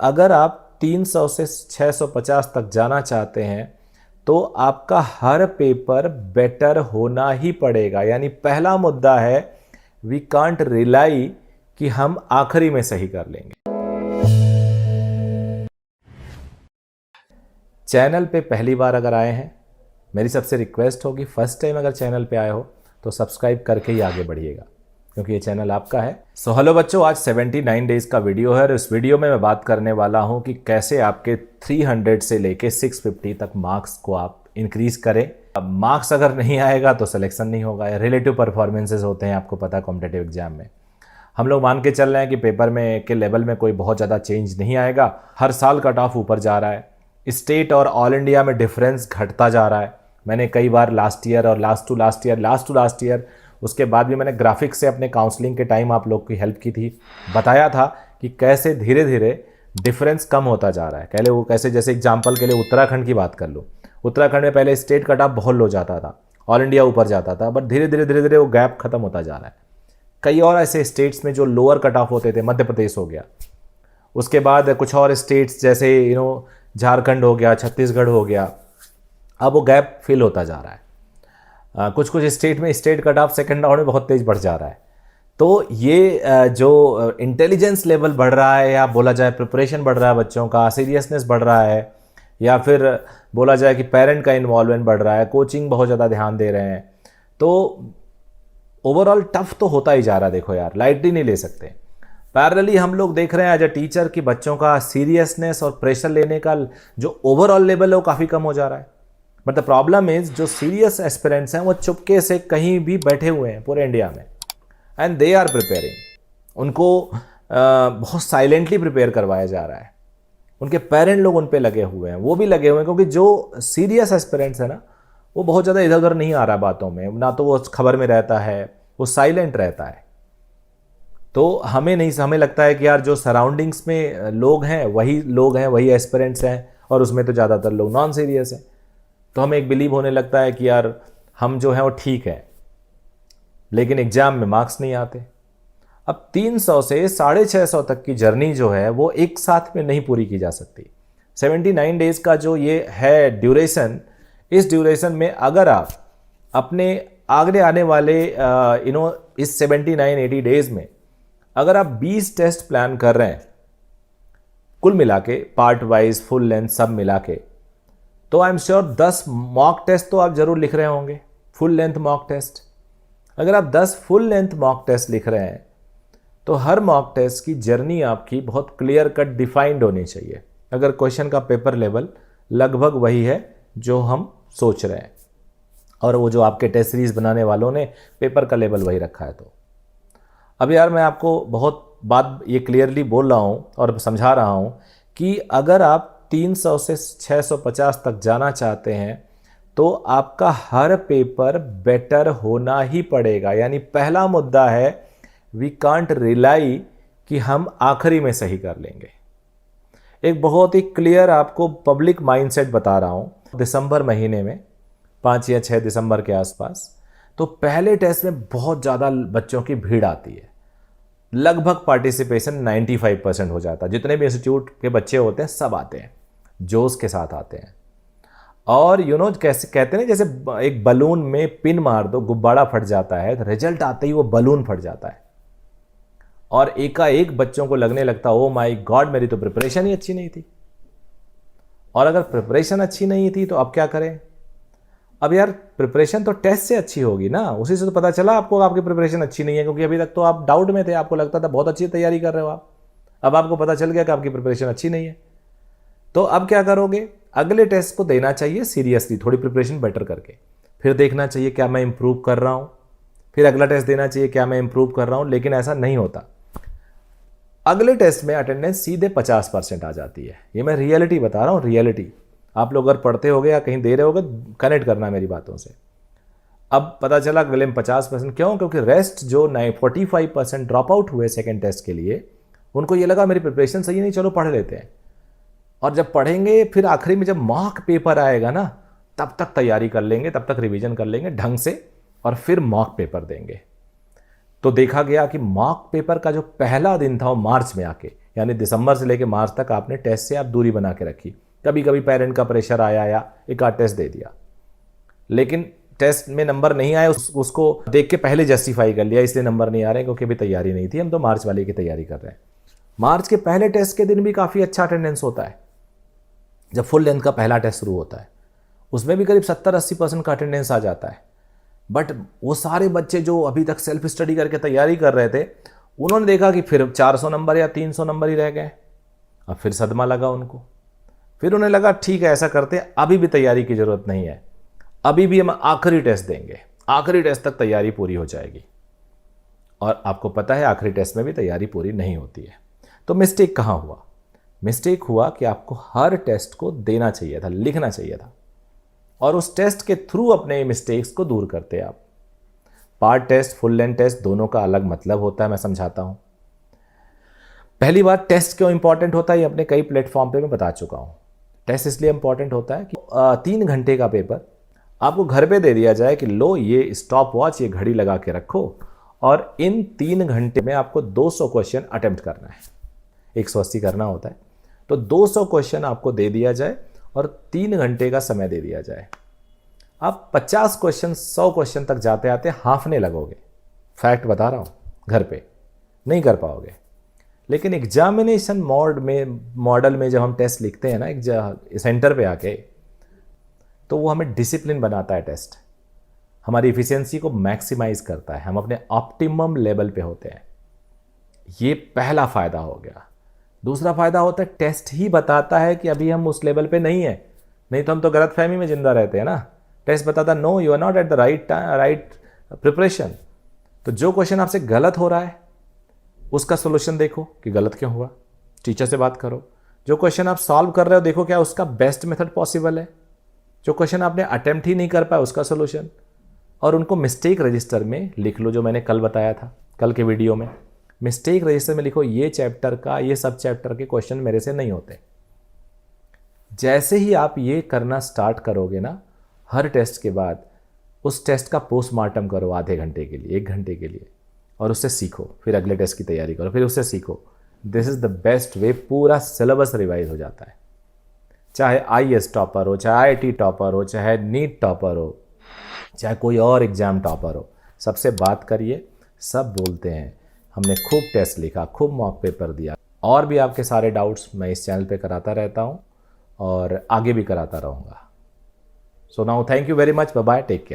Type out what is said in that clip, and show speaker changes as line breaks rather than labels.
अगर आप 300 से 650 तक जाना चाहते हैं तो आपका हर पेपर बेटर होना ही पड़ेगा। यानी पहला मुद्दा है वी कांट रिलाई कि हम आखिरी में सही कर लेंगे। चैनल पे पहली बार अगर आए हैं, मेरी सबसे रिक्वेस्ट होगी फर्स्ट टाइम अगर चैनल पे आए हो तो सब्सक्राइब करके ही आगे बढ़िएगा, क्योंकि ये चैनल आपका है। सो हेलो बच्चों, आज 79 डेज का वीडियो है और इस वीडियो में मैं बात करने वाला हूं कि कैसे आपके 300 से लेके 650 तक मार्क्स को आप इंक्रीज करें। अब मार्क्स अगर नहीं आएगा तो सिलेक्शन नहीं होगा। रिलेटिव परफॉर्मेंसेज होते हैं, आपको पता है कॉम्पिटेटिव एग्जाम में। हम लोग मान के चल रहे हैं कि पेपर में के लेवल में कोई बहुत ज़्यादा चेंज नहीं आएगा। हर साल कट ऑफ ऊपर जा रहा है, स्टेट और ऑल इंडिया में डिफरेंस घटता जा रहा है। मैंने कई बार लास्ट ईयर और लास्ट टू लास्ट ईयर उसके बाद भी मैंने ग्राफिक्स से अपने काउंसलिंग के टाइम आप लोग की हेल्प की थी, बताया था कि कैसे धीरे धीरे डिफरेंस कम होता जा रहा है। पहले वो कैसे, जैसे एग्जांपल के लिए उत्तराखंड की बात कर लो, उत्तराखंड में पहले स्टेट कट ऑफ बहुत लो जाता था, ऑल इंडिया ऊपर जाता था, बट धीरे धीरे वो गैप खत्म होता जा रहा है। कई और ऐसे स्टेट्स में जो लोअर कट ऑफ होते थे, मध्य प्रदेश हो गया, उसके बाद कुछ और स्टेट्स जैसे झारखंड हो गया, छत्तीसगढ़ हो गया, अब वो गैप फिल होता जा रहा है। कुछ स्टेट में state cut off second round में बहुत तेज बढ़ जा रहा है। तो ये जो इंटेलिजेंस लेवल बढ़ रहा है, या बोला जाए प्रिपरेशन बढ़ रहा है बच्चों का, सीरियसनेस बढ़ रहा है, या फिर बोला जाए कि पेरेंट का इन्वॉल्वमेंट बढ़ रहा है, कोचिंग बहुत ज़्यादा ध्यान दे रहे हैं, तो ओवरऑल टफ तो होता ही जा रहा है। देखो यार, लाइटली नहीं ले सकते। पैरेलली हम लोग देख रहे हैं एज अ टीचर कि बच्चों का सीरियसनेस और प्रेशर लेने का जो ओवरऑल लेवल है वो काफ़ी कम हो जा रहा है। बट द प्रॉब्लम इज, जो सीरियस एस्पिरेंट्स हैं वो चुपके से कहीं भी बैठे हुए हैं पूरे इंडिया में, एंड दे आर प्रिपेयरिंग। उनको बहुत साइलेंटली प्रिपेयर करवाया जा रहा है। उनके पेरेंट लोग उन पे लगे हुए हैं, वो भी लगे हुए हैं, क्योंकि जो सीरियस एस्पिरेंट्स है ना, वो बहुत ज़्यादा इधर उधर नहीं आ रहा बातों में, ना तो वो खबर में रहता है, वो साइलेंट रहता है। तो हमें लगता है कि यार जो सराउंडिंग्स में लोग हैं वही एस्पिरेंट्स हैं, और उसमें तो ज़्यादातर लोग नॉन सीरियस हैं। तो हमें एक बिलीव होने लगता है कि यार हम जो हैं वो ठीक है, लेकिन एग्जाम में मार्क्स नहीं आते। अब 300 से 650 तक की जर्नी जो है वो एक साथ में नहीं पूरी की जा सकती। 79 डेज का जो ये है ड्यूरेशन, इस ड्यूरेशन में अगर आप अपने आगे आने वाले इस 79-80 डेज में अगर आप 20 टेस्ट प्लान कर रहे हैं कुल मिला के, पार्ट वाइज, फुल लेंथ सब मिला के, तो I am sure 10 mock test तो आप जरूर लिख रहे होंगे, फुल लेंथ मॉक टेस्ट। अगर आप 10 फुल लेंथ मॉक टेस्ट लिख रहे हैं तो हर मॉक टेस्ट की जर्नी आपकी बहुत क्लियर कट डिफाइंड होनी चाहिए। अगर क्वेश्चन का पेपर लेवल लगभग वही है जो हम सोच रहे हैं, और वो जो आपके टेस्ट सीरीज बनाने वालों ने पेपर का लेवल वही रखा है। तो अब यार मैं आपको बहुत बात ये क्लियरली बोल रहा हूँ और समझा रहा हूँ कि अगर आप 300 से 650 तक जाना चाहते हैं तो आपका हर पेपर बेटर होना ही पड़ेगा। यानी पहला मुद्दा है वी कांट रिलाई कि हम आखिरी में सही कर लेंगे। एक बहुत ही क्लियर आपको पब्लिक माइंडसेट बता रहा हूं। दिसंबर महीने में 5 या 6 दिसंबर के आसपास तो पहले टेस्ट में बहुत ज़्यादा बच्चों की भीड़ आती है, लगभग पार्टिसिपेशन 95% हो जाता है। जितने भी इंस्टीट्यूट के बच्चे होते हैं सब आते हैं, जोश के साथ आते हैं। और कैसे कहते हैं, जैसे एक बलून में पिन मार दो, गुब्बारा फट जाता है, तो रिजल्ट आते ही वो बलून फट जाता है, और एकाएक बच्चों को लगने लगता है ओ माय गॉड, मेरी तो प्रिपरेशन ही अच्छी नहीं थी। और अगर प्रिपरेशन अच्छी नहीं थी तो अब क्या करें? अब यार प्रिपरेशन तो टेस्ट से अच्छी होगी ना, उसी से तो पता चला आपको आपकी प्रिपरेशन अच्छी नहीं है, क्योंकि अभी तक तो आप डाउट में थे, आपको लगता था बहुत अच्छी तैयारी कर रहे हो आप। अब आपको पता चल गया कि आपकी प्रिपरेशन अच्छी नहीं है, तो अब क्या करोगे? अगले टेस्ट को देना चाहिए सीरियसली, थोड़ी प्रिपरेशन बेटर करके, फिर देखना चाहिए क्या मैं इंप्रूव कर रहा हूं, फिर अगला टेस्ट देना चाहिए क्या मैं इंप्रूव कर रहा हूं। लेकिन ऐसा नहीं होता। अगले टेस्ट में अटेंडेंस सीधे 50% आ जाती है। ये मैं रियलिटी बता रहा हूं, रियलिटी। आप लोग अगर पढ़ते होगे या कहीं दे रहे होगे, कनेक्ट करना मेरी बातों से। अब पता चला अगले में 50%, क्यों? क्योंकि रेस्ट जो 45% ड्रॉप आउट हुए सेकेंड टेस्ट के लिए, उनको ये लगा मेरी प्रिपरेशन सही नहीं, चलो पढ़ लेते हैं। और जब पढ़ेंगे फिर आखिरी में जब मॉक पेपर आएगा ना, तब तक तैयारी कर लेंगे, तब तक रिवीजन कर लेंगे ढंग से, और फिर मॉक पेपर देंगे। तो देखा गया कि मॉक पेपर का जो पहला दिन था वो मार्च में आके यानी दिसंबर से लेकर मार्च तक आपने टेस्ट से आप दूरी बना के रखी। कभी कभी पेरेंट का प्रेशर आया या एक आध टेस्ट दे दिया, लेकिन टेस्ट में नंबर नहीं आए उसको देख के पहले जस्टिफाई कर लिया इसलिए नंबर नहीं आ रहे क्योंकि अभी तैयारी नहीं थी, हम तो मार्च वाले की तैयारी कर रहे हैं। मार्च के पहले टेस्ट के दिन भी काफ़ी अच्छा अटेंडेंस होता है। जब फुल लेंथ का पहला टेस्ट शुरू होता है उसमें भी करीब 70-80% का अटेंडेंस आ जाता है। बट वो सारे बच्चे जो अभी तक सेल्फ स्टडी करके तैयारी कर रहे थे, उन्होंने देखा कि फिर 400 नंबर या 300 नंबर ही रह गए। अब फिर सदमा लगा उनको। फिर उन्हें लगा ठीक है ऐसा करते, अभी भी तैयारी की ज़रूरत नहीं है, अभी भी हम आखिरी टेस्ट देंगे, आखिरी टेस्ट तक तैयारी पूरी हो जाएगी। और आपको पता है आखिरी टेस्ट में भी तैयारी पूरी नहीं होती है। तो मिस्टेक कहाँ हुआ? मिस्टेक हुआ कि आपको हर टेस्ट को देना चाहिए था, लिखना चाहिए था, और उस टेस्ट के थ्रू अपने मिस्टेक्स को दूर करते आप। Part test, full length test दोनों का अलग मतलब होता है, मैं समझाता हूं। पहली बात, टेस्ट क्यों इंपॉर्टेंट होता है ये अपने कई प्लेटफॉर्म पे मैं बता चुका हूं। टेस्ट इसलिए इंपॉर्टेंट होता है कि 3 घंटे का पेपर आपको घर पे दे दिया जाए कि लो ये स्टॉप वॉच, ये घड़ी लगा के रखो और इन 3 घंटे में आपको 200 क्वेश्चन अटेम्प्ट करना है। 180 करना होता है, तो 200 क्वेश्चन आपको दे दिया जाए और 3 घंटे का समय दे दिया जाए। आप 50 क्वेश्चन 100 क्वेश्चन तक जाते आते हांफने लगोगे, फैक्ट बता रहा हूं, घर पे नहीं कर पाओगे। लेकिन एग्जामिनेशन मॉडल में जब हम टेस्ट लिखते हैं ना एक सेंटर पे आके, तो वो हमें डिसिप्लिन बनाता है। टेस्ट हमारी इफिशियंसी को मैक्सिमाइज करता है, हम अपने ऑप्टिमम लेवल पे होते हैं। ये पहला फायदा हो गया। दूसरा फायदा होता है टेस्ट ही बताता है कि अभी हम उस लेवल पे नहीं है, नहीं तो हम तो गलतफहमी में जिंदा रहते हैं ना। टेस्ट बताता no you are not at the right preparation. तो जो क्वेश्चन आपसे गलत हो रहा है उसका सोल्यूशन देखो कि गलत क्यों हुआ, टीचर से बात करो। जो क्वेश्चन आप सॉल्व कर रहे हो देखो क्या उसका बेस्ट मेथड पॉसिबल है। जो क्वेश्चन आपने अटेम्प्ट ही नहीं कर पाया उसका सोल्यूशन, और उनको मिस्टेक रजिस्टर में लिख लो, जो मैंने कल बताया था कल के वीडियो में। मिस्टेक रजिस्टर में लिखो ये चैप्टर का, ये सब चैप्टर के क्वेश्चन मेरे से नहीं होते। जैसे ही आप ये करना स्टार्ट करोगे ना, हर टेस्ट के बाद उस टेस्ट का पोस्टमार्टम करो आधे घंटे के लिए, 1 घंटे के लिए, और उससे सीखो। फिर अगले टेस्ट की तैयारी करो, फिर उससे सीखो। This is the best way. पूरा सिलेबस रिवाइज हो जाता है। चाहे IAS टॉपर हो, चाहे IIT टॉपर हो, चाहे नीट टॉपर हो, चाहे कोई और एग्जाम टॉपर हो, सबसे बात करिए। सब बोलते हैं हमने खूब टेस्ट लिखा, खूब मॉक पेपर दिया। और भी आपके सारे डाउट्स मैं इस चैनल पे कराता रहता हूँ और आगे भी कराता रहूँगा। So now thank you very much, bye bye, take care.